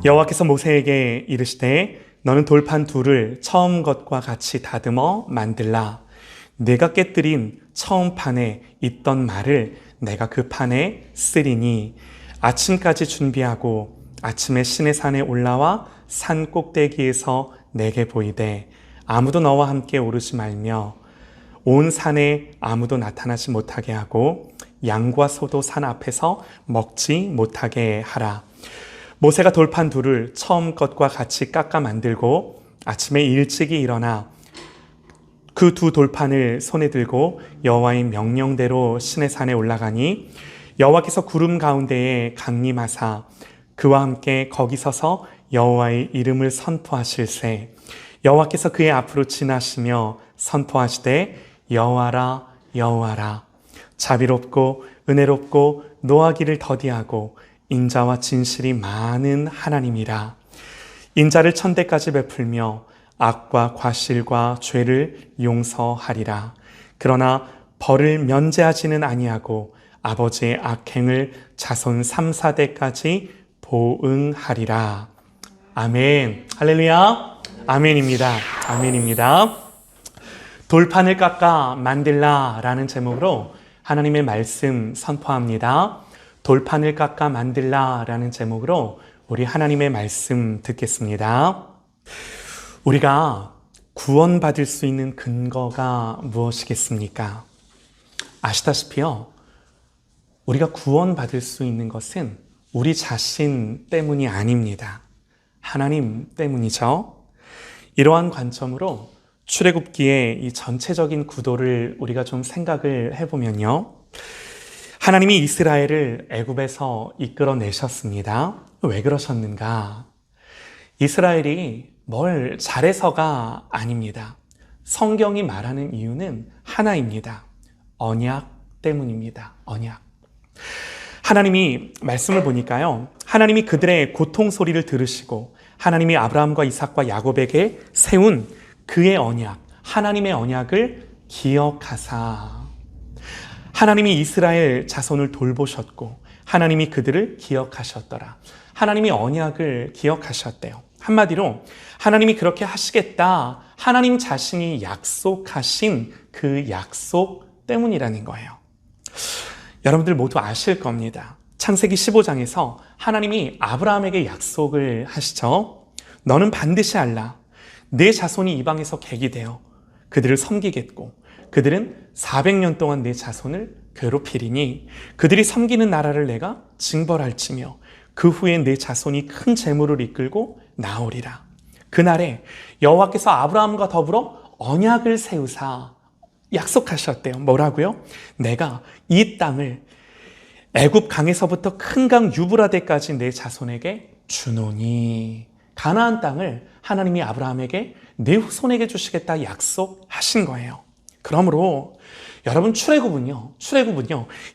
여호와께서 모세에게 이르시되 너는 돌판 둘을 처음 것과 같이 다듬어 만들라. 내가 깨뜨린 처음 판에 있던 말을 내가 그 판에 쓰리니 아침까지 준비하고 아침에 시내산에 올라와 산 꼭대기에서 내게 보이되 아무도 너와 함께 오르지 말며 온 산에 아무도 나타나지 못하게 하고 양과 소도 산 앞에서 먹지 못하게 하라. 모세가 돌판 둘을 처음 것과 같이 깎아 만들고 아침에 일찍이 일어나 그 두 돌판을 손에 들고 여호와의 명령대로 시내산에 올라가니 여호와께서 구름 가운데에 강림하사 그와 함께 거기 서서 여호와의 이름을 선포하실세. 여호와께서 그의 앞으로 지나시며 선포하시되 여호와라 여호와라 자비롭고 은혜롭고 노하기를 더디하고 인자와 진실이 많은 하나님이라. 인자를 천대까지 베풀며 악과 과실과 죄를 용서하리라. 그러나 벌을 면제하지는 아니하고 아버지의 악행을 자손 3, 4대까지 보응하리라. 아멘. 할렐루야. 아멘입니다. 아멘입니다. 돌판을 깎아 만들라 라는 제목으로 하나님의 말씀 선포합니다. 돌판을 깎아 만들라 라는 제목으로 우리 하나님의 말씀 듣겠습니다. 우리가 구원받을 수 있는 근거가 무엇이겠습니까? 아시다시피요, 우리가 구원받을 수 있는 것은 우리 자신 때문이 아닙니다. 하나님 때문이죠. 이러한 관점으로 출애굽기의 이 전체적인 구도를 우리가 좀 생각을 해보면요, 하나님이 이스라엘을 애굽에서 이끌어내셨습니다. 왜 그러셨는가? 이스라엘이 뭘 잘해서가 아닙니다. 성경이 말하는 이유는 하나입니다. 언약 때문입니다. 언약. 하나님이 말씀을 보니까요, 하나님이 그들의 고통 소리를 들으시고 하나님이 아브라함과 이삭과 야곱에게 세운 그의 언약, 하나님의 언약을 기억하사 하나님이 이스라엘 자손을 돌보셨고 하나님이 그들을 기억하셨더라. 하나님이 언약을 기억하셨대요. 한마디로 하나님이 그렇게 하시겠다, 하나님 자신이 약속하신 그 약속 때문이라는 거예요. 여러분들 모두 아실 겁니다. 창세기 15장에서 하나님이 아브라함에게 약속을 하시죠. 너는 반드시 알라. 내 자손이 이방에서 객이 되어 그들을 섬기겠고 그들은 400년 동안 내 자손을 괴롭히리니 그들이 섬기는 나라를 내가 징벌할지며 그 후에 내 자손이 큰 재물을 이끌고 나오리라. 그날에 여호와께서 아브라함과 더불어 언약을 세우사 약속하셨대요. 뭐라고요? 내가 이 땅을 애굽 강에서부터 큰 강 유브라데까지 내 자손에게 주노니, 가나안 땅을 하나님이 아브라함에게 내 후손에게 주시겠다 약속하신 거예요. 그러므로 여러분, 출애굽은요,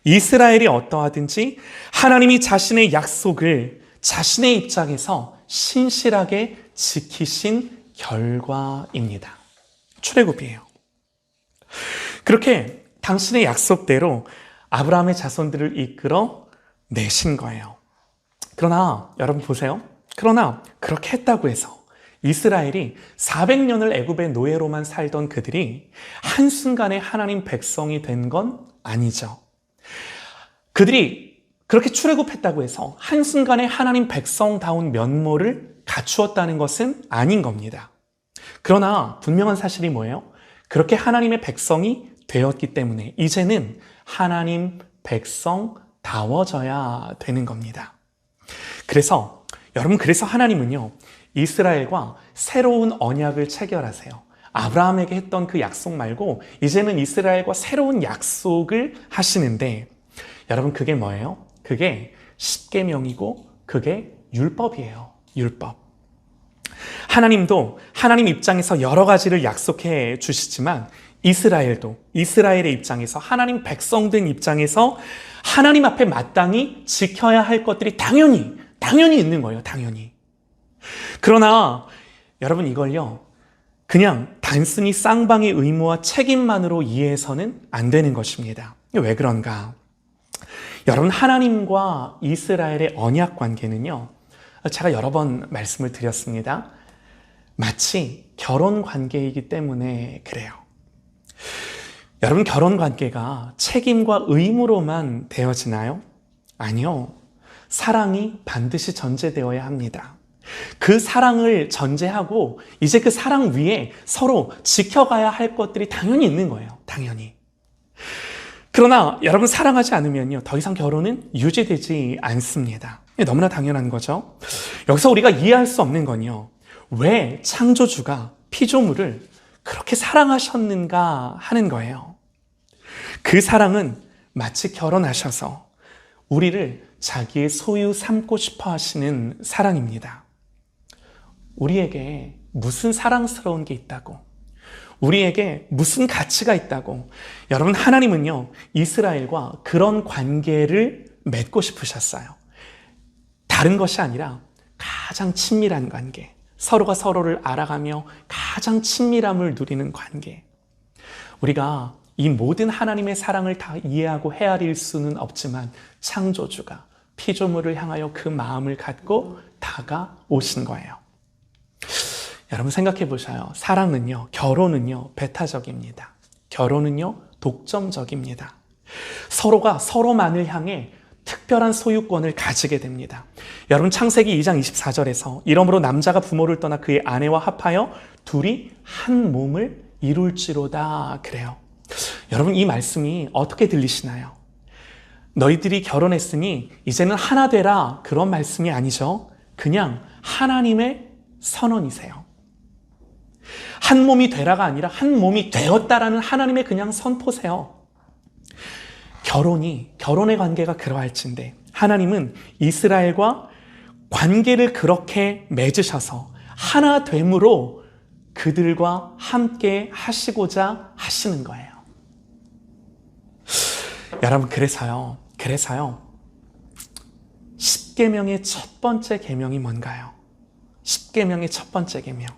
이스라엘이 어떠하든지 하나님이 자신의 약속을 자신의 입장에서 신실하게 지키신 결과입니다. 출애굽이에요. 그렇게 당신의 약속대로 아브라함의 자손들을 이끌어 내신 거예요. 그러나 여러분 보세요. 그러나 그렇게 했다고 해서 이스라엘이 400년을 애굽의 노예로만 살던 그들이 한순간에 하나님 백성이 된 건 아니죠. 그들이 그렇게 출애굽했다고 해서 한순간에 하나님 백성다운 면모를 갖추었다는 것은 아닌 겁니다. 그러나 분명한 사실이 뭐예요? 그렇게 하나님의 백성이 되었기 때문에 이제는 하나님 백성다워져야 되는 겁니다. 그래서 여러분, 그래서 하나님은요, 이스라엘과 새로운 언약을 체결하세요. 아브라함에게 했던 그 약속 말고 이제는 이스라엘과 새로운 약속을 하시는데, 여러분, 그게 뭐예요? 그게 십계명이고 그게 율법이에요. 율법. 하나님도 하나님 입장에서 여러 가지를 약속해 주시지만 이스라엘도 이스라엘의 입장에서, 하나님 백성된 입장에서 하나님 앞에 마땅히 지켜야 할 것들이 당연히 있는 거예요. 당연히. 그러나 여러분, 이걸요, 그냥 단순히 쌍방의 의무와 책임만으로 이해해서는 안 되는 것입니다. 왜 그런가? 여러분, 하나님과 이스라엘의 언약 관계는요, 제가 여러 번 말씀을 드렸습니다. 마치 결혼 관계이기 때문에 그래요. 여러분, 결혼 관계가 책임과 의무로만 되어지나요? 아니요. 사랑이 반드시 전제되어야 합니다. 그 사랑을 전제하고 이제 그 사랑 위에 서로 지켜가야 할 것들이 당연히 있는 거예요. 당연히. 그러나 여러분, 사랑하지 않으면요, 더 이상 결혼은 유지되지 않습니다. 너무나 당연한 거죠. 여기서 우리가 이해할 수 없는 건요, 왜 창조주가 피조물을 그렇게 사랑하셨는가 하는 거예요. 그 사랑은 마치 결혼하셔서 우리를 자기의 소유 삼고 싶어 하시는 사랑입니다. 우리에게 무슨 사랑스러운 게 있다고, 우리에게 무슨 가치가 있다고. 여러분, 하나님은요, 이스라엘과 그런 관계를 맺고 싶으셨어요. 다른 것이 아니라 가장 친밀한 관계, 서로가 서로를 알아가며 가장 친밀함을 누리는 관계. 우리가 이 모든 하나님의 사랑을 다 이해하고 헤아릴 수는 없지만 창조주가 피조물을 향하여 그 마음을 갖고 다가오신 거예요. 여러분, 생각해 보셔요. 사랑은요, 결혼은요, 배타적입니다. 결혼은요, 독점적입니다. 서로가 서로만을 향해 특별한 소유권을 가지게 됩니다. 여러분, 창세기 2장 24절에서 이러므로 남자가 부모를 떠나 그의 아내와 합하여 둘이 한 몸을 이룰지로다 그래요. 여러분, 이 말씀이 어떻게 들리시나요? 너희들이 결혼했으니 이제는 하나 되라, 그런 말씀이 아니죠. 그냥 하나님의 선언이세요. 한 몸이 되라가 아니라 한 몸이 되었다라는 하나님의 그냥 선포세요. 결혼의 관계가 그러할진데 하나님은 이스라엘과 관계를 그렇게 맺으셔서 하나 됨으로 그들과 함께 하시고자 하시는 거예요. 여러분, 그래서요 10계명의 첫 번째 계명이 뭔가요? 10계명의 첫 번째 계명,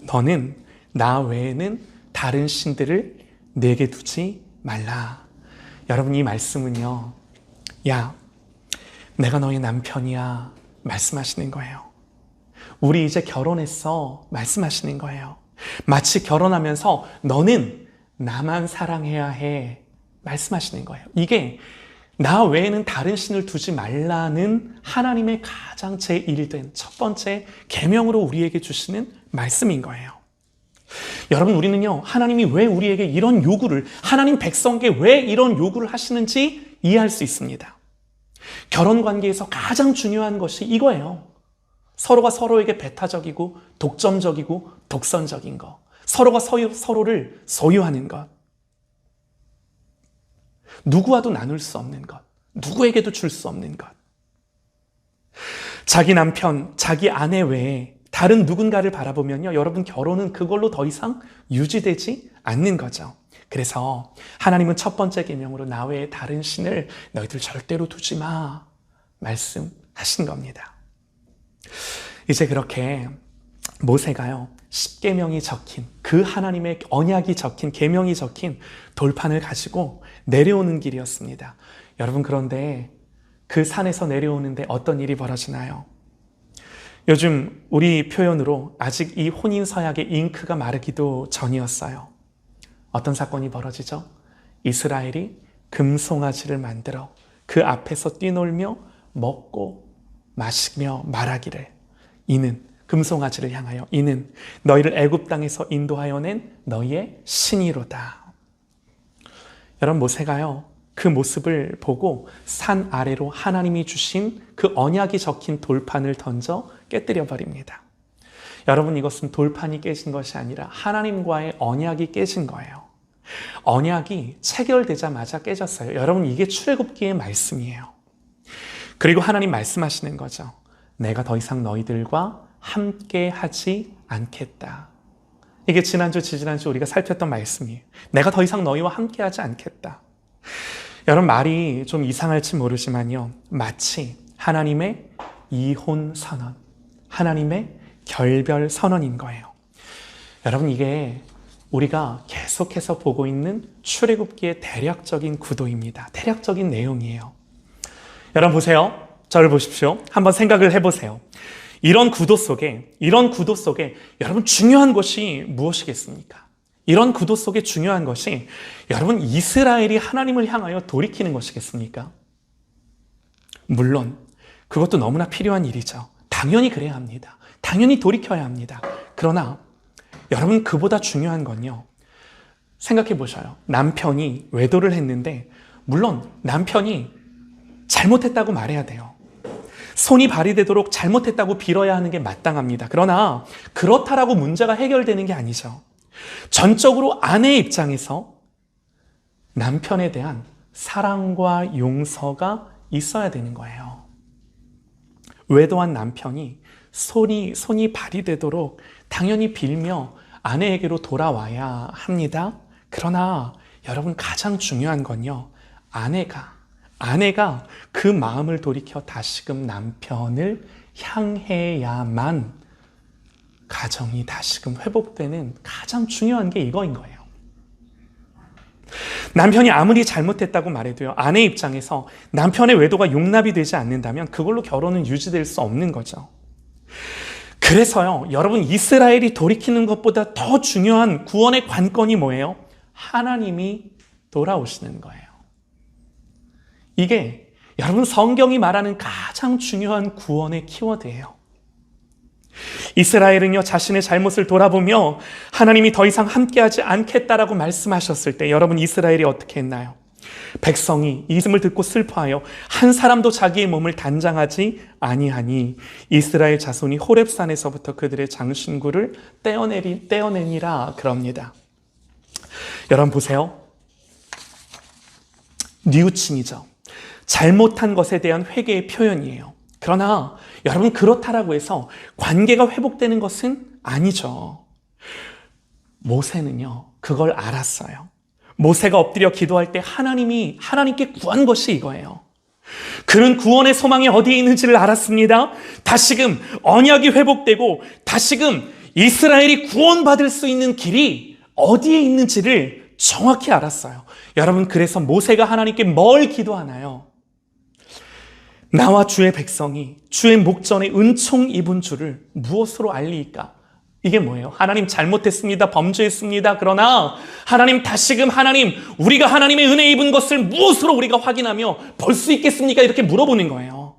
너는 나 외에는 다른 신들을 내게 두지 말라. 여러분, 이 말씀은요, 야, 내가 너의 남편이야 말씀하시는 거예요. 우리 이제 결혼했어 말씀하시는 거예요. 마치 결혼하면서 너는 나만 사랑해야 해 말씀하시는 거예요. 이게 나 외에는 다른 신을 두지 말라는 하나님의 가장 제1된 첫 번째 계명으로 우리에게 주시는 말씀인 거예요. 여러분, 우리는요, 하나님이 왜 우리에게 이런 요구를, 하나님 백성에게 왜 이런 요구를 하시는지 이해할 수 있습니다. 결혼 관계에서 가장 중요한 것이 이거예요. 서로가 서로에게 배타적이고 독점적이고 독선적인 것, 서로가 서로를 소유하는 것, 누구와도 나눌 수 없는 것, 누구에게도 줄 수 없는 것. 자기 남편, 자기 아내 외에 다른 누군가를 바라보면요, 여러분, 결혼은 그걸로 더 이상 유지되지 않는 거죠. 그래서 하나님은 첫 번째 계명으로 나 외에 다른 신을 너희들 절대로 두지 마 말씀하신 겁니다. 이제 그렇게 모세가요, 10계명이 적힌, 그 하나님의 언약이 적힌, 계명이 적힌 돌판을 가지고 내려오는 길이었습니다. 여러분, 그런데 그 산에서 내려오는데 어떤 일이 벌어지나요? 요즘 우리 표현으로 아직 이 혼인서약의 잉크가 마르기도 전이었어요. 어떤 사건이 벌어지죠? 이스라엘이 금송아지를 만들어 그 앞에서 뛰놀며 먹고 마시며 말하기를, 이는 금송아지를 향하여, 이는 너희를 애굽 땅에서 인도하여 낸 너희의 신이로다. 여러분, 모세가요, 그 모습을 보고 산 아래로 하나님이 주신 그 언약이 적힌 돌판을 던져 깨뜨려 버립니다. 여러분, 이것은 돌판이 깨진 것이 아니라 하나님과의 언약이 깨진 거예요. 언약이 체결되자마자 깨졌어요. 여러분, 이게 출애굽기의 말씀이에요. 그리고 하나님 말씀하시는 거죠. 내가 더 이상 너희들과 함께 하지 않겠다. 이게 지난주, 지지난주 우리가 살폈던 말씀이에요. 내가 더 이상 너희와 함께 하지 않겠다. 여러분, 말이 좀 이상할지 모르지만요, 마치 하나님의 이혼 선언, 하나님의 결별 선언인 거예요. 여러분, 이게 우리가 계속해서 보고 있는 출애굽기의 대략적인 구도입니다. 대략적인 내용이에요. 여러분 보세요. 저를 보십시오. 한번 생각을 해보세요. 이런 구도 속에 여러분 중요한 것이 무엇이겠습니까? 이런 구도 속에 중요한 것이 여러분 이스라엘이 하나님을 향하여 돌이키는 것이겠습니까? 물론 그것도 너무나 필요한 일이죠. 당연히 그래야 합니다. 당연히 돌이켜야 합니다. 그러나 여러분 그보다 중요한 건요. 생각해 보셔요. 남편이 외도를 했는데 물론 남편이 잘못했다고 말해야 돼요. 손이 발휘되도록 잘못했다고 빌어야 하는 게 마땅합니다. 그러나 그렇다라고 문제가 해결되는 게 아니죠. 전적으로 아내의 입장에서 남편에 대한 사랑과 용서가 있어야 되는 거예요. 외도한 남편이 손이 발휘되도록 당연히 빌며 아내에게로 돌아와야 합니다. 그러나 여러분 가장 중요한 건요. 아내가 그 마음을 돌이켜 다시금 남편을 향해야만 가정이 다시금 회복되는 가장 중요한 게 이거인 거예요. 남편이 아무리 잘못했다고 말해도요. 아내 입장에서 남편의 외도가 용납이 되지 않는다면 그걸로 결혼은 유지될 수 없는 거죠. 그래서요. 여러분 이스라엘이 돌이키는 것보다 더 중요한 구원의 관건이 뭐예요? 하나님이 돌아오시는 거예요. 이게 여러분 성경이 말하는 가장 중요한 구원의 키워드예요. 이스라엘은요 자신의 잘못을 돌아보며 하나님이 더 이상 함께하지 않겠다라고 말씀하셨을 때 여러분 이스라엘이 어떻게 했나요? 백성이 이 말씀을 듣고 슬퍼하여 한 사람도 자기의 몸을 단장하지 아니하니 이스라엘 자손이 호렙산에서부터 그들의 장신구를 떼어내니라 그럽니다. 여러분 보세요. 뉘우침이죠. 잘못한 것에 대한 회개의 표현이에요. 그러나 여러분 그렇다라고 해서 관계가 회복되는 것은 아니죠. 모세는요 그걸 알았어요. 모세가 엎드려 기도할 때 하나님께 구한 것이 이거예요. 그는 구원의 소망이 어디에 있는지를 알았습니다. 다시금 언약이 회복되고 다시금 이스라엘이 구원받을 수 있는 길이 어디에 있는지를 정확히 알았어요. 여러분 그래서 모세가 하나님께 뭘 기도하나요? 나와 주의 백성이 주의 목전에 은총 입은 줄을 무엇으로 알리이까? 이게 뭐예요? 하나님 잘못했습니다. 범죄했습니다. 그러나 하나님 다시금 우리가 하나님의 은혜 입은 것을 무엇으로 우리가 확인하며 볼 수 있겠습니까? 이렇게 물어보는 거예요.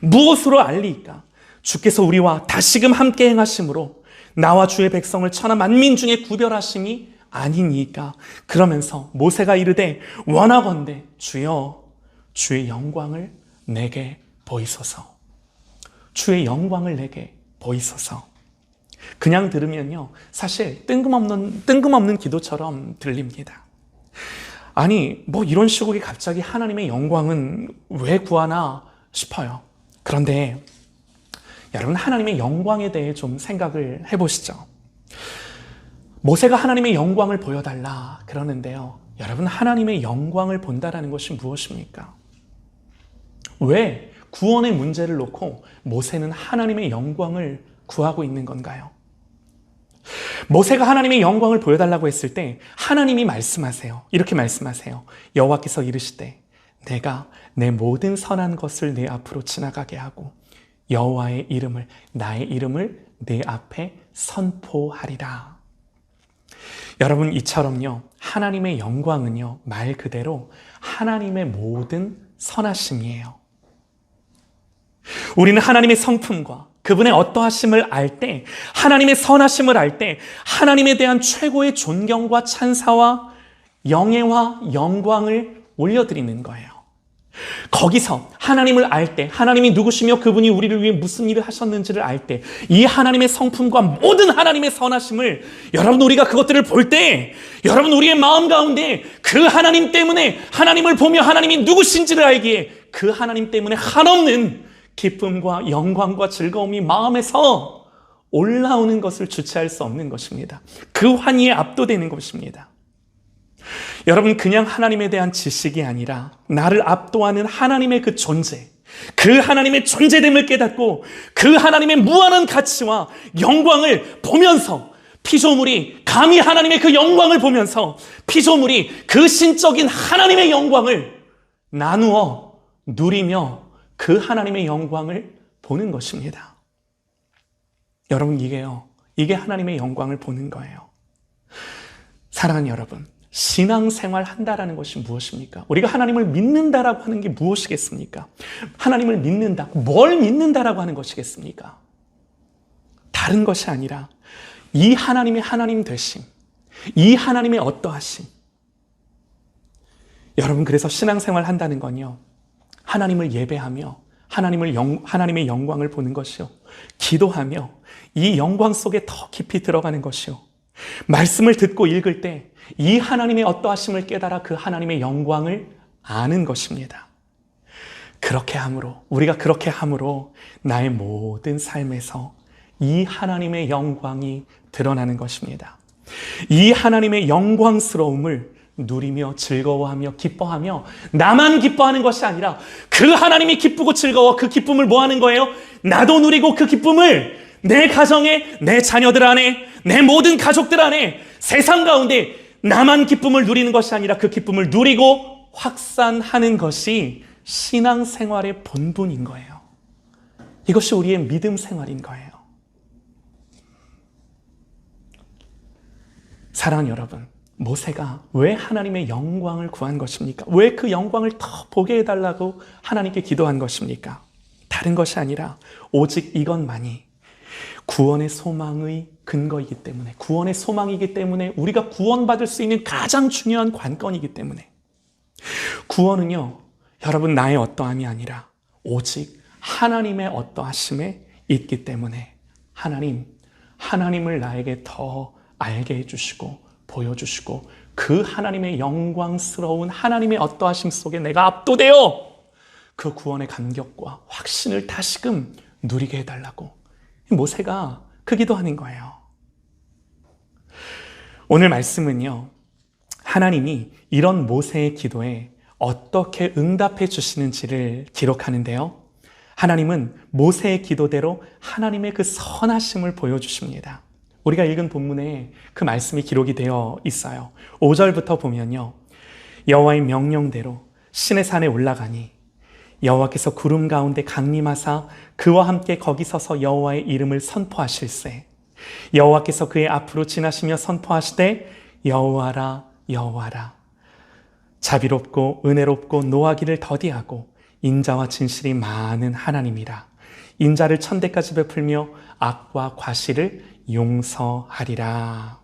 무엇으로 알리이까? 주께서 우리와 다시금 함께 행하심으로 나와 주의 백성을 천하 만민 중에 구별하심이 아니니까. 그러면서 모세가 이르되 원하건대 주여 주의 영광을 내게 보이소서. 주의 영광을 내게 보이소서. 그냥 들으면요 사실 뜬금없는 기도처럼 들립니다. 아니 이런 시국에 갑자기 하나님의 영광은 왜 구하나 싶어요. 그런데 여러분 하나님의 영광에 대해 좀 생각을 해보시죠. 모세가 하나님의 영광을 보여달라 그러는데요. 여러분 하나님의 영광을 본다라는 것이 무엇입니까? 왜 구원의 문제를 놓고 모세는 하나님의 영광을 구하고 있는 건가요? 모세가 하나님의 영광을 보여달라고 했을 때 하나님이 말씀하세요. 이렇게 말씀하세요. 여호와께서 이르시되 내가 내 모든 선한 것을 내 앞으로 지나가게 하고 여호와의 이름을 나의 이름을 내 앞에 선포하리라. 여러분 이처럼요 하나님의 영광은요 말 그대로 하나님의 모든 선하심이에요. 우리는 하나님의 성품과 그분의 어떠하심을 알 때, 하나님의 선하심을 알 때 하나님에 대한 최고의 존경과 찬사와 영예와 영광을 올려드리는 거예요. 거기서 하나님을 알 때, 하나님이 누구시며 그분이 우리를 위해 무슨 일을 하셨는지를 알 때, 이 하나님의 성품과 모든 하나님의 선하심을 여러분 우리가 그것들을 볼 때 여러분 우리의 마음 가운데 그 하나님 때문에 하나님을 보며 하나님이 누구신지를 알기에 그 하나님 때문에 한없는 기쁨과 영광과 즐거움이 마음에서 올라오는 것을 주체할 수 없는 것입니다. 그 환희에 압도되는 것입니다. 여러분 그냥 하나님에 대한 지식이 아니라 나를 압도하는 하나님의 그 존재, 그 하나님의 존재됨을 깨닫고 그 하나님의 무한한 가치와 영광을 보면서 피조물이 감히 하나님의 그 영광을 보면서 피조물이 그 신적인 하나님의 영광을 나누어 누리며 그 하나님의 영광을 보는 것입니다. 여러분, 이게 하나님의 영광을 보는 거예요. 사랑하는 여러분, 신앙생활 한다라는 것이 무엇입니까? 우리가 하나님을 믿는다라고 하는 게 무엇이겠습니까? 하나님을 믿는다, 뭘 믿는다라고 하는 것이겠습니까? 다른 것이 아니라 이 하나님의 하나님 되심, 이 하나님의 어떠하심. 여러분, 그래서 신앙생활 한다는 건요, 하나님을 예배하며 하나님의 영광을 보는 것이요, 기도하며 이 영광 속에 더 깊이 들어가는 것이요, 말씀을 듣고 읽을 때 이 하나님의 어떠하심을 깨달아 그 하나님의 영광을 아는 것입니다. 우리가 그렇게 함으로 나의 모든 삶에서 이 하나님의 영광이 드러나는 것입니다. 이 하나님의 영광스러움을 누리며 즐거워하며 기뻐하며 나만 기뻐하는 것이 아니라 그 하나님이 기쁘고 즐거워 그 기쁨을 뭐 하는 거예요? 나도 누리고 그 기쁨을 내 가정에, 내 자녀들 안에, 내 모든 가족들 안에, 세상 가운데 나만 기쁨을 누리는 것이 아니라 그 기쁨을 누리고 확산하는 것이 신앙생활의 본분인 거예요. 이것이 우리의 믿음 생활인 거예요. 사랑하는 여러분, 모세가 왜 하나님의 영광을 구한 것입니까? 왜 그 영광을 더 보게 해달라고 하나님께 기도한 것입니까? 다른 것이 아니라 오직 이것만이 구원의 소망의 근거이기 때문에, 구원의 소망이기 때문에, 우리가 구원받을 수 있는 가장 중요한 관건이기 때문에, 구원은요, 여러분 나의 어떠함이 아니라 오직 하나님의 어떠하심에 있기 때문에 하나님을 나에게 더 알게 해주시고 보여주시고 그 하나님의 영광스러운 하나님의 어떠하심 속에 내가 압도되어 그 구원의 감격과 확신을 다시금 누리게 해달라고 모세가 그 기도하는 거예요. 오늘 말씀은요, 하나님이 이런 모세의 기도에 어떻게 응답해 주시는지를 기록하는데요, 하나님은 모세의 기도대로 하나님의 그 선하심을 보여주십니다. 우리가 읽은 본문에 그 말씀이 기록이 되어 있어요. 5절부터 보면요, 여호와의 명령대로 시내 산에 올라가니 여호와께서 구름 가운데 강림하사 그와 함께 거기 서서 여호와의 이름을 선포하실세. 여호와께서 그의 앞으로 지나시며 선포하시되 여호와라 여호와라, 자비롭고 은혜롭고 노하기를 더디하고 인자와 진실이 많은 하나님이라. 인자를 천대까지 베풀며 악과 과실을 용서하리라.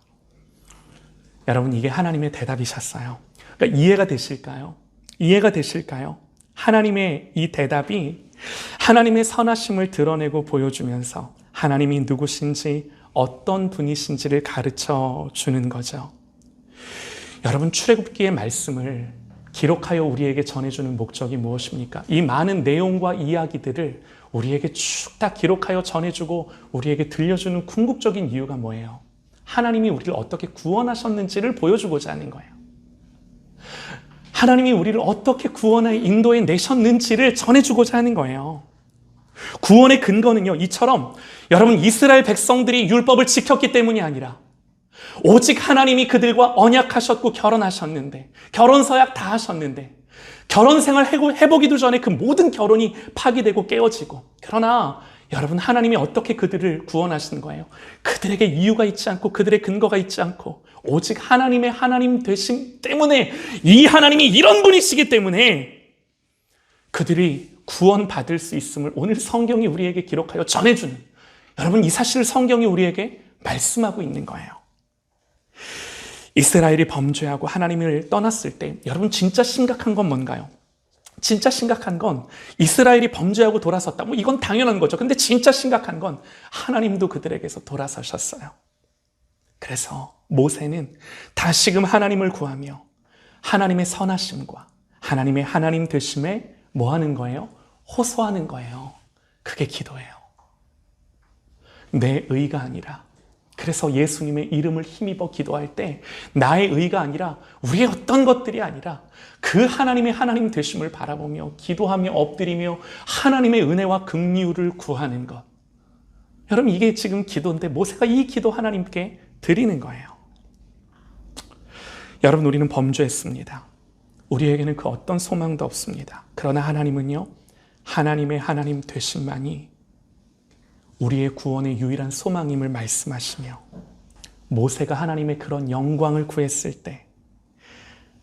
여러분, 이게 하나님의 대답이셨어요. 그러니까 이해가 되실까요? 하나님의 이 대답이 하나님의 선하심을 드러내고 보여주면서 하나님이 누구신지 어떤 분이신지를 가르쳐 주는 거죠. 여러분, 출애굽기의 말씀을 기록하여 우리에게 전해주는 목적이 무엇입니까? 이 많은 내용과 이야기들을 우리에게 쭉 다 기록하여 전해주고 우리에게 들려주는 궁극적인 이유가 뭐예요? 하나님이 우리를 어떻게 구원하셨는지를 보여주고자 하는 거예요. 하나님이 우리를 어떻게 구원에 인도해 내셨는지를 전해주고자 하는 거예요. 구원의 근거는요, 이처럼 여러분 이스라엘 백성들이 율법을 지켰기 때문이 아니라 오직 하나님이 그들과 언약하셨고 결혼하셨는데, 결혼 서약 다 하셨는데, 결혼 생활 해보기도 전에 그 모든 결혼이 파기되고 깨어지고, 그러나 여러분 하나님이 어떻게 그들을 구원하시는 거예요? 그들에게 이유가 있지 않고 그들의 근거가 있지 않고 오직 하나님의 하나님 되심 때문에, 이 하나님이 이런 분이시기 때문에 그들이 구원받을 수 있음을 오늘 성경이 우리에게 기록하여 전해주는, 여러분 이 사실을 성경이 우리에게 말씀하고 있는 거예요. 이스라엘이 범죄하고 하나님을 떠났을 때 여러분 진짜 심각한 건 뭔가요? 진짜 심각한 건 이스라엘이 범죄하고 돌아섰다. 이건 당연한 거죠. 근데 진짜 심각한 건 하나님도 그들에게서 돌아서셨어요. 그래서 모세는 다시금 하나님을 구하며 하나님의 선하심과 하나님의 하나님 되심에 뭐 하는 거예요? 호소하는 거예요. 그게 기도예요. 내 의가 아니라, 그래서 예수님의 이름을 힘입어 기도할 때 나의 의가 아니라, 우리의 어떤 것들이 아니라 그 하나님의 하나님 되심을 바라보며 기도하며 엎드리며 하나님의 은혜와 긍휼을 구하는 것. 여러분 이게 지금 기도인데 모세가 이 기도 하나님께 드리는 거예요. 여러분, 우리는 범죄했습니다. 우리에게는 그 어떤 소망도 없습니다. 그러나 하나님은요, 하나님의 하나님 되심만이 우리의 구원의 유일한 소망임을 말씀하시며 모세가 하나님의 그런 영광을 구했을 때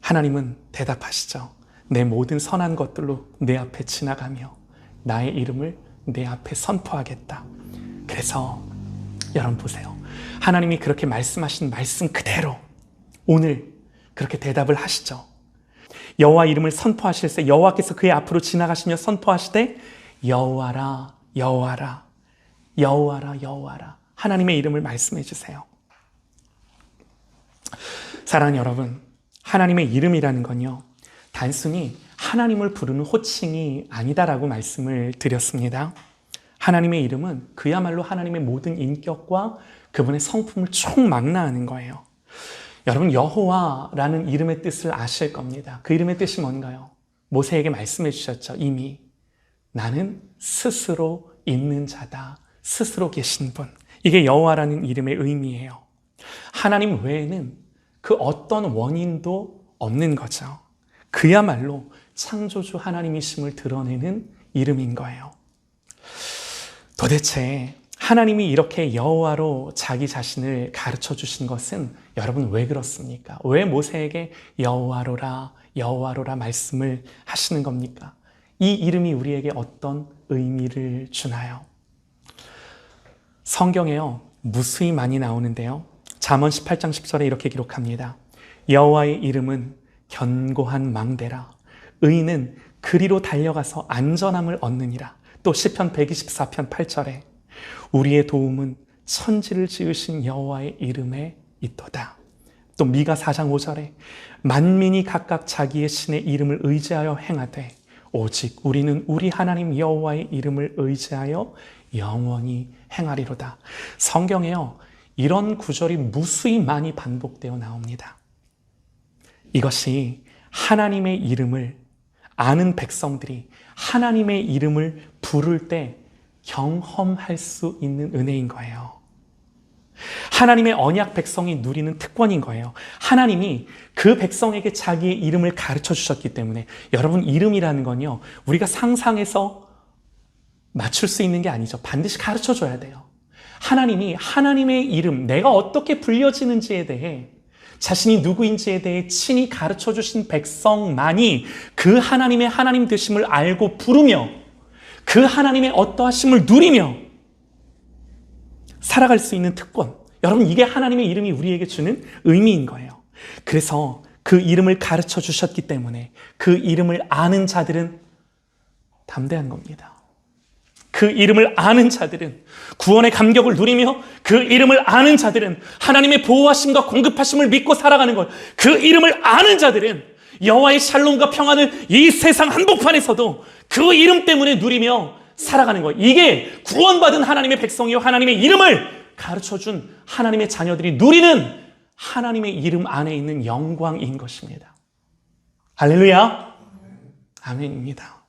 하나님은 대답하시죠. 내 모든 선한 것들로 내 앞에 지나가며 나의 이름을 내 앞에 선포하겠다. 그래서 여러분 보세요. 하나님이 그렇게 말씀하신 말씀 그대로 오늘 그렇게 대답을 하시죠. 여호와 이름을 선포하실 때 여호와께서 그의 앞으로 지나가시며 선포하시되 여호와라 여호와라 여호와라 여호와라 하나님의 이름을 말씀해 주세요. 사랑하는 여러분, 하나님의 이름이라는 건요 단순히 하나님을 부르는 호칭이 아니다라고 말씀을 드렸습니다. 하나님의 이름은 그야말로 하나님의 모든 인격과 그분의 성품을 총망라하는 거예요. 여러분, 여호와라는 이름의 뜻을 아실 겁니다. 그 이름의 뜻이 뭔가요? 모세에게 말씀해 주셨죠. 이미 나는 스스로 있는 자다. 스스로 계신 분. 이게 여호와라는 이름의 의미예요. 하나님 외에는 그 어떤 원인도 없는 거죠. 그야말로 창조주 하나님이심을 드러내는 이름인 거예요. 도대체 하나님이 이렇게 여호와로 자기 자신을 가르쳐 주신 것은 여러분 왜 그렇습니까? 왜 모세에게 여호와로라 여호와로라 말씀을 하시는 겁니까? 이 이름이 우리에게 어떤 의미를 주나요? 성경에요 무수히 많이 나오는데요. 잠언 18장 10절에 이렇게 기록합니다. 여호와의 이름은 견고한 망대라. 의인은 그리로 달려가서 안전함을 얻느니라. 또 시편 124편 8절에 우리의 도움은 천지를 지으신 여호와의 이름에 있도다. 또 미가 4장 5절에 만민이 각각 자기의 신의 이름을 의지하여 행하되 오직 우리는 우리 하나님 여호와의 이름을 의지하여 영원히 행하리로다. 성경에요 이런 구절이 무수히 많이 반복되어 나옵니다. 이것이 하나님의 이름을 아는 백성들이 하나님의 이름을 부를 때 경험할 수 있는 은혜인 거예요. 하나님의 언약 백성이 누리는 특권인 거예요. 하나님이 그 백성에게 자기의 이름을 가르쳐 주셨기 때문에 여러분 이름이라는 건요 우리가 상상해서 맞출 수 있는 게 아니죠. 반드시 가르쳐 줘야 돼요. 하나님이 하나님의 이름, 내가 어떻게 불려지는지에 대해 자신이 누구인지에 대해 친히 가르쳐 주신 백성만이 그 하나님의 하나님 되심을 알고 부르며 그 하나님의 어떠하심을 누리며 살아갈 수 있는 특권. 여러분 이게 하나님의 이름이 우리에게 주는 의미인 거예요. 그래서 그 이름을 가르쳐 주셨기 때문에 그 이름을 아는 자들은 담대한 겁니다. 그 이름을 아는 자들은 구원의 감격을 누리며 그 이름을 아는 자들은 하나님의 보호하심과 공급하심을 믿고 살아가는 것. 그 이름을 아는 자들은 여호와의 샬롬과 평안을 이 세상 한복판에서도 그 이름 때문에 누리며 살아가는 것. 이게 구원받은 하나님의 백성이요 하나님의 이름을 가르쳐준 하나님의 자녀들이 누리는 하나님의 이름 안에 있는 영광인 것입니다. 할렐루야. 아멘입니다.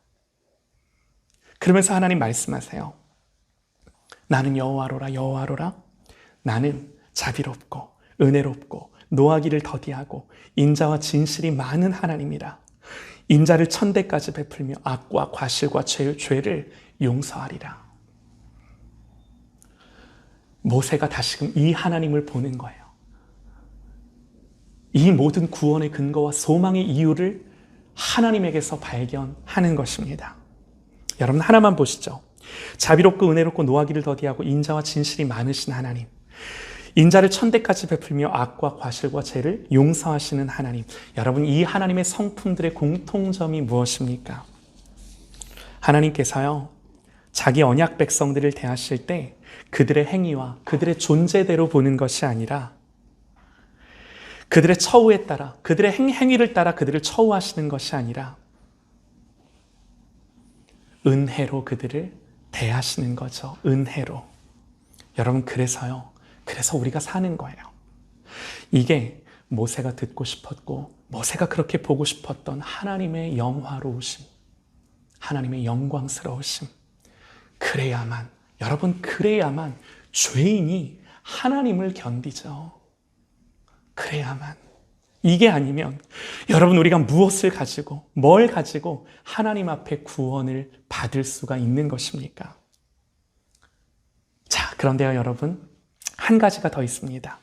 그러면서 하나님 말씀하세요. 나는 여호와로라 여호와로라. 나는 자비롭고 은혜롭고 노하기를 더디하고 인자와 진실이 많은 하나님이라. 인자를 천대까지 베풀며 악과 과실과 죄를 용서하리라. 모세가 다시금 이 하나님을 보는 거예요. 이 모든 구원의 근거와 소망의 이유를 하나님에게서 발견하는 것입니다. 여러분 하나만 보시죠. 자비롭고 은혜롭고 노하기를 더디하고 인자와 진실이 많으신 하나님. 인자를 천대까지 베풀며 악과 과실과 죄를 용서하시는 하나님. 여러분 이 하나님의 성품들의 공통점이 무엇입니까? 하나님께서요 자기 언약 백성들을 대하실 때 그들의 행위와 그들의 존재대로 보는 것이 아니라 그들의 처우에 따라 그들의 행위를 따라 그들을 처우하시는 것이 아니라 은혜로 그들을 대하시는 거죠. 은혜로. 여러분 그래서 우리가 사는 거예요. 이게 모세가 듣고 싶었고 모세가 그렇게 보고 싶었던 하나님의 영화로우심, 하나님의 영광스러우심. 여러분 그래야만 죄인이 하나님을 견디죠. 그래야만. 이게 아니면 여러분 우리가 무엇을 가지고 뭘 가지고 하나님 앞에 구원을 받을 수가 있는 것입니까? 자, 그런데요, 여러분, 한 가지가 더 있습니다.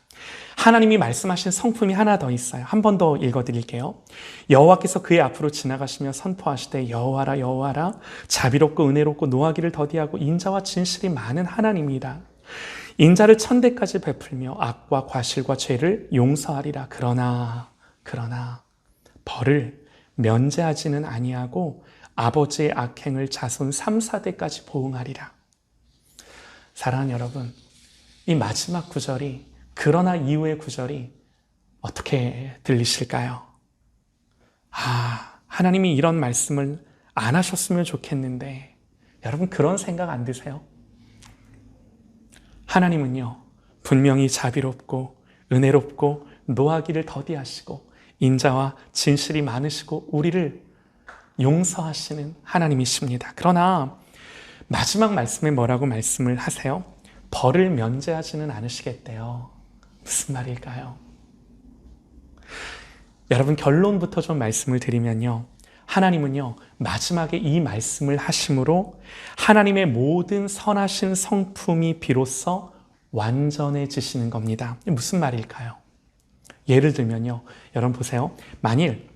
하나님이 말씀하신 성품이 하나 더 있어요. 한 번 더 읽어드릴게요. 여호와께서 그의 앞으로 지나가시며 선포하시되 여호와라 여호와라 자비롭고 은혜롭고 노하기를 더디하고 인자와 진실이 많은 하나님이다. 인자를 천대까지 베풀며 악과 과실과 죄를 용서하리라. 그러나 벌을 면제하지는 아니하고 아버지의 악행을 자손 3, 4대까지 보응하리라. 사랑하는 여러분, 이 마지막 구절이, 그러나 이후의 구절이 어떻게 들리실까요? 하나님이 이런 말씀을 안 하셨으면 좋겠는데, 여러분 그런 생각 안 드세요? 하나님은요, 분명히 자비롭고 은혜롭고 노하기를 더디하시고 인자와 진실이 많으시고 우리를 용서하시는 하나님이십니다. 그러나 마지막 말씀에 뭐라고 말씀을 하세요? 벌을 면제하지는 않으시겠대요. 무슨 말일까요? 여러분, 결론부터 좀 말씀을 드리면요, 하나님은요 마지막에 이 말씀을 하심으로 하나님의 모든 선하신 성품이 비로소 완전해지시는 겁니다. 무슨 말일까요? 예를 들면요, 여러분 보세요. 만일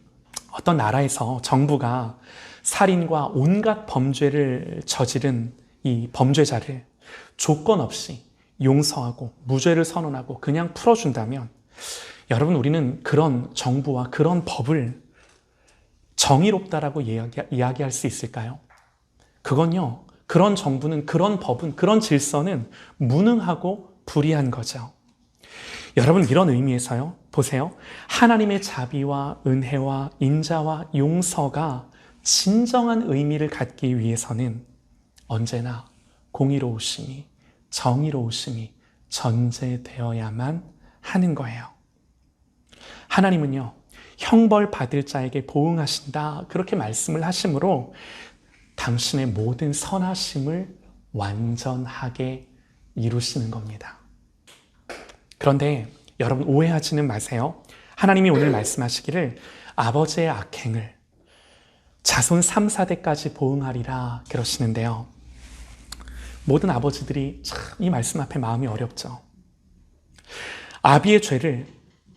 어떤 나라에서 정부가 살인과 온갖 범죄를 저지른 이 범죄자를 조건 없이 용서하고 무죄를 선언하고 그냥 풀어준다면, 여러분, 우리는 그런 정부와 그런 법을 정의롭다라고 이야기할 수 있을까요? 그건요, 그런 정부는, 그런 법은, 그런 질서는 무능하고 불의한 거죠. 여러분, 이런 의미에서요, 보세요. 하나님의 자비와 은혜와 인자와 용서가 진정한 의미를 갖기 위해서는 언제나 공의로우심이, 정의로우심이 전제되어야만 하는 거예요. 하나님은요, 형벌 받을 자에게 보응하신다, 그렇게 말씀을 하심으로 당신의 모든 선하심을 완전하게 이루시는 겁니다. 그런데 여러분, 오해하지는 마세요. 하나님이 오늘 말씀하시기를 아버지의 악행을 자손 3, 4대까지 보응하리라 그러시는데요, 모든 아버지들이 참 이 말씀 앞에 마음이 어렵죠. 아비의 죄를,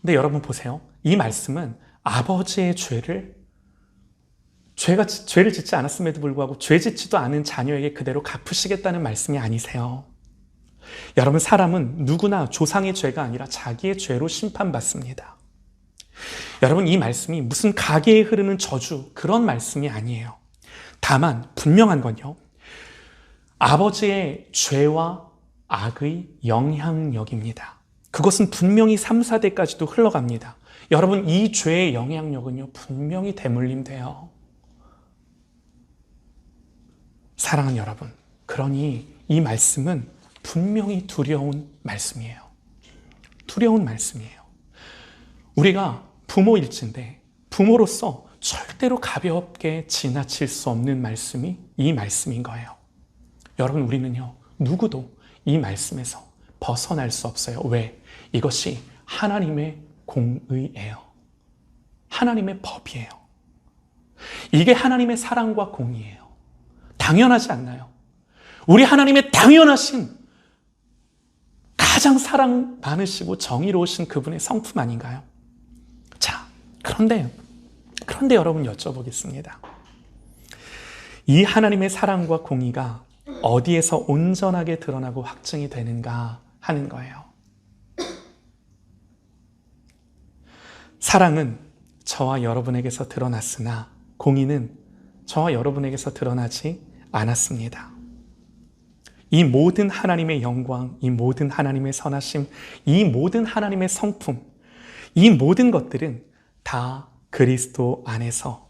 근데 여러분 보세요. 이 말씀은 아버지의 죄를 죄를 짓지 않았음에도 불구하고 죄 짓지도 않은 자녀에게 그대로 갚으시겠다는 말씀이 아니세요. 여러분, 사람은 누구나 조상의 죄가 아니라 자기의 죄로 심판받습니다. 여러분, 이 말씀이 무슨 가계에 흐르는 저주, 그런 말씀이 아니에요. 다만 분명한 건요, 아버지의 죄와 악의 영향력입니다. 그것은 분명히 3, 4대까지도 흘러갑니다. 여러분, 이 죄의 영향력은요, 분명히 대물림돼요. 사랑하는 여러분, 그러니 이 말씀은 분명히 두려운 말씀이에요. 두려운 말씀이에요. 우리가 부모일진데 부모로서 절대로 가볍게 지나칠 수 없는 말씀이 이 말씀인 거예요. 여러분, 우리는요, 누구도 이 말씀에서 벗어날 수 없어요. 왜? 이것이 하나님의 공의예요. 하나님의 법이에요. 이게 하나님의 사랑과 공의예요. 당연하지 않나요? 우리 하나님의 당연하신, 가장 사랑 많으시고 정의로우신 그분의 성품 아닌가요? 자, 그런데 여러분, 여쭤보겠습니다. 이 하나님의 사랑과 공의가 어디에서 온전하게 드러나고 확증이 되는가 하는 거예요. 사랑은 저와 여러분에게서 드러났으나 공의는 저와 여러분에게서 드러나지 않았습니다. 이 모든 하나님의 영광, 이 모든 하나님의 선하심, 이 모든 하나님의 성품, 이 모든 것들은 다 그리스도 안에서,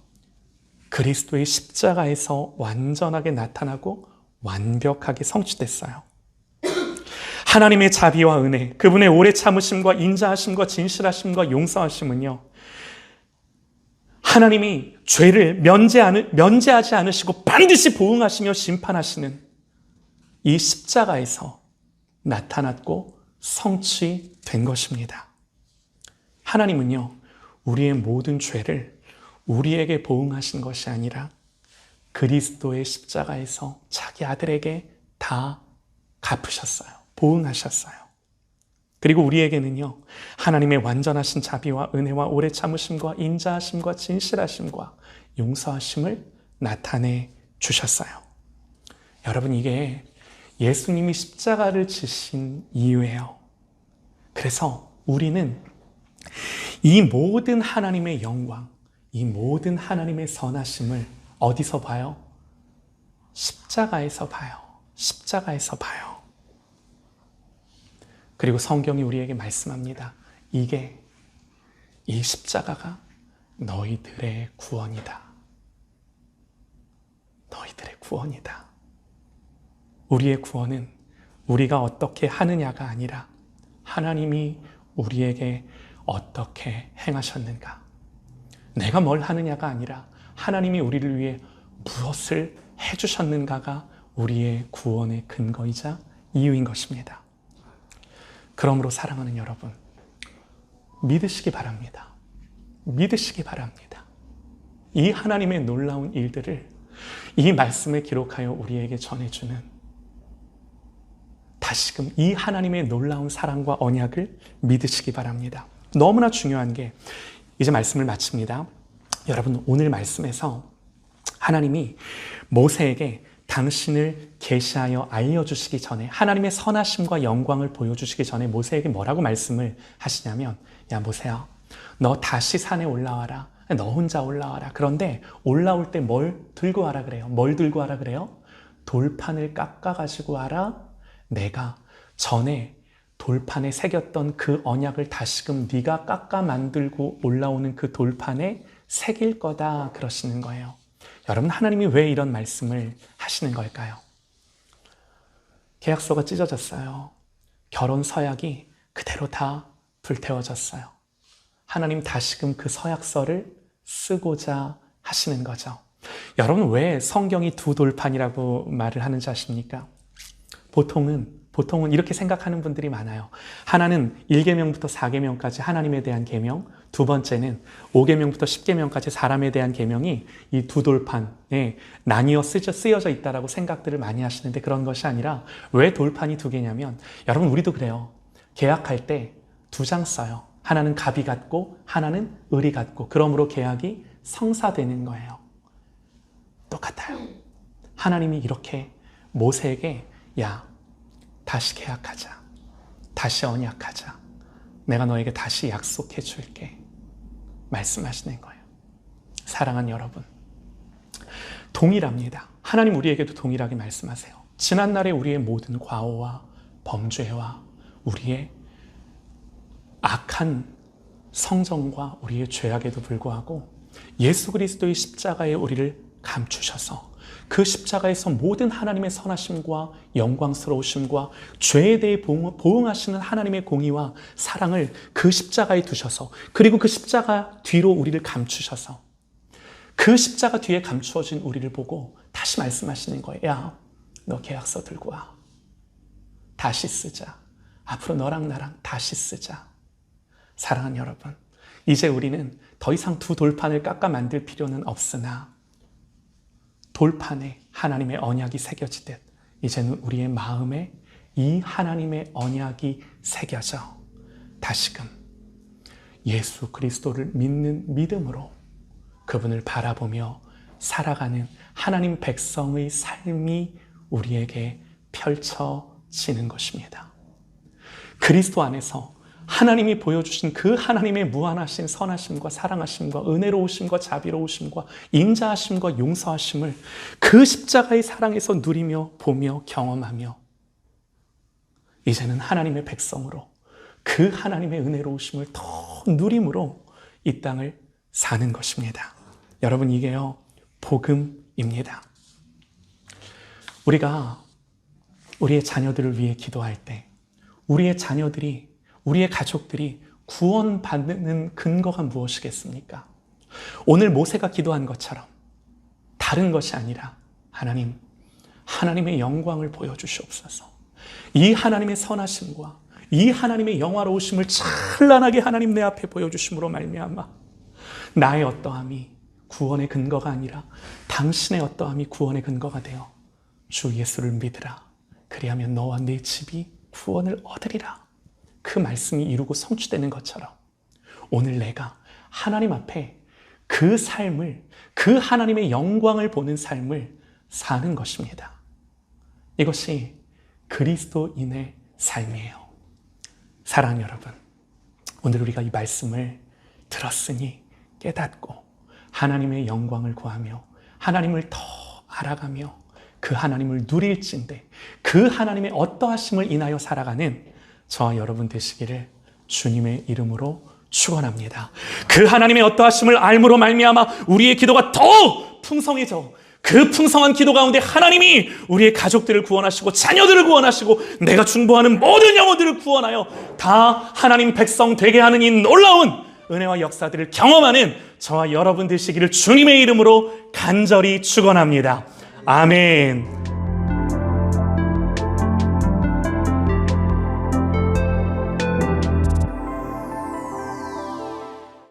그리스도의 십자가에서 완전하게 나타나고 완벽하게 성취됐어요. 하나님의 자비와 은혜, 그분의 오래 참으심과 인자하심과 진실하심과 용서하심은요, 하나님이 죄를 면제하지 않으시고 반드시 보응하시며 심판하시는 이 십자가에서 나타났고 성취된 것입니다. 하나님은요, 우리의 모든 죄를 우리에게 보응하신 것이 아니라 그리스도의 십자가에서 자기 아들에게 다 갚으셨어요. 보응하셨어요. 그리고 우리에게는요, 하나님의 완전하신 자비와 은혜와 오래 참으심과 인자하심과 진실하심과 용서하심을 나타내 주셨어요. 여러분, 이게 예수님이 십자가를 지신 이유예요. 그래서 우리는 이 모든 하나님의 영광, 이 모든 하나님의 선하심을 어디서 봐요? 십자가에서 봐요. 십자가에서 봐요. 그리고 성경이 우리에게 말씀합니다. 이 십자가가 너희들의 구원이다. 너희들의 구원이다. 우리의 구원은 우리가 어떻게 하느냐가 아니라 하나님이 우리에게 어떻게 행하셨는가. 내가 뭘 하느냐가 아니라 하나님이 우리를 위해 무엇을 해주셨는가가 우리의 구원의 근거이자 이유인 것입니다. 그러므로 사랑하는 여러분, 믿으시기 바랍니다. 믿으시기 바랍니다. 이 하나님의 놀라운 일들을 이 말씀을 기록하여 우리에게 전해주는, 다시금 이 하나님의 놀라운 사랑과 언약을 믿으시기 바랍니다. 너무나 중요한 게, 이제 말씀을 마칩니다. 여러분, 오늘 말씀에서 하나님이 모세에게 당신을 계시하여 알려주시기 전에, 하나님의 선하심과 영광을 보여주시기 전에 모세에게 뭐라고 말씀을 하시냐면, 야 모세야, 너 다시 산에 올라와라. 너 혼자 올라와라. 그런데 올라올 때 뭘 들고 와라 그래요? 뭘 들고 와라 그래요? 돌판을 깎아가지고 와라. 내가 전에 돌판에 새겼던 그 언약을 다시금 네가 깎아 만들고 올라오는 그 돌판에 새길 거다, 그러시는 거예요. 여러분, 하나님이 왜 이런 말씀을 하시는 걸까요? 계약서가 찢어졌어요. 결혼 서약이 그대로 다 불태워졌어요. 하나님 다시금 그 서약서를 쓰고자 하시는 거죠. 여러분, 왜 성경이 두 돌판이라고 말을 하는지 아십니까? 보통은 이렇게 생각하는 분들이 많아요. 하나는 1계명부터 4계명까지 하나님에 대한 계명, 두 번째는 5계명부터 10계명까지 사람에 대한 계명이 이 두 돌판에 나뉘어 쓰여져 있다라고 생각들을 많이 하시는데, 그런 것이 아니라, 왜 돌판이 두 개냐면, 여러분 우리도 그래요. 계약할 때 두 장 써요. 하나는 갑이 같고 하나는 을이 같고, 그러므로 계약이 성사되는 거예요. 똑같아요. 하나님이 이렇게 모세에게, 야, 다시 계약하자. 다시 언약하자. 내가 너에게 다시 약속해 줄게. 말씀하시는 거예요. 사랑하는 여러분, 동일합니다. 하나님 우리에게도 동일하게 말씀하세요. 지난날에 우리의 모든 과오와 범죄와 우리의 악한 성정과 우리의 죄악에도 불구하고 예수 그리스도의 십자가에 우리를 감추셔서 그 십자가에서 모든 하나님의 선하심과 영광스러우심과 죄에 대해 보응하시는 하나님의 공의와 사랑을 그 십자가에 두셔서, 그리고 그 십자가 뒤로 우리를 감추셔서 그 십자가 뒤에 감추어진 우리를 보고 다시 말씀하시는 거예요. 야, 너 계약서 들고 와. 다시 쓰자. 앞으로 너랑 나랑 다시 쓰자. 사랑하는 여러분, 이제 우리는 더 이상 두 돌판을 깎아 만들 필요는 없으나 돌판에 하나님의 언약이 새겨지듯 이제는 우리의 마음에 이 하나님의 언약이 새겨져 다시금 예수 그리스도를 믿는 믿음으로 그분을 바라보며 살아가는 하나님 백성의 삶이 우리에게 펼쳐지는 것입니다. 그리스도 안에서 하나님이 보여주신 그 하나님의 무한하신 선하심과 사랑하심과 은혜로우심과 자비로우심과 인자하심과 용서하심을 그 십자가의 사랑에서 누리며 보며 경험하며 이제는 하나님의 백성으로 그 하나님의 은혜로우심을 더 누림으로 이 땅을 사는 것입니다. 여러분, 이게요 복음입니다. 우리가 우리의 자녀들을 위해 기도할 때 우리의 자녀들이, 우리의 가족들이 구원받는 근거가 무엇이겠습니까? 오늘 모세가 기도한 것처럼 다른 것이 아니라 하나님, 하나님의 영광을 보여주시옵소서. 이 하나님의 선하심과 이 하나님의 영화로우심을 찬란하게 하나님 내 앞에 보여주심으로 말미암아 나의 어떠함이 구원의 근거가 아니라 당신의 어떠함이 구원의 근거가 되어 주 예수를 믿으라. 그리하면 너와 네 집이 구원을 얻으리라. 그 말씀이 이루고 성취되는 것처럼 오늘 내가 하나님 앞에 그 삶을, 그 하나님의 영광을 보는 삶을 사는 것입니다. 이것이 그리스도인의 삶이에요. 사랑하는 여러분, 오늘 우리가 이 말씀을 들었으니 깨닫고 하나님의 영광을 구하며 하나님을 더 알아가며 그 하나님을 누릴진대 그 하나님의 어떠하심을 인하여 살아가는 저와 여러분 되시기를 주님의 이름으로 축원합니다. 그 하나님의 어떠하심을 알므로 말미암아 우리의 기도가 더욱 풍성해져 그 풍성한 기도 가운데 하나님이 우리의 가족들을 구원하시고 자녀들을 구원하시고 내가 중보하는 모든 영혼들을 구원하여 다 하나님 백성 되게 하는 이 놀라운 은혜와 역사들을 경험하는 저와 여러분 되시기를 주님의 이름으로 간절히 축원합니다. 아멘.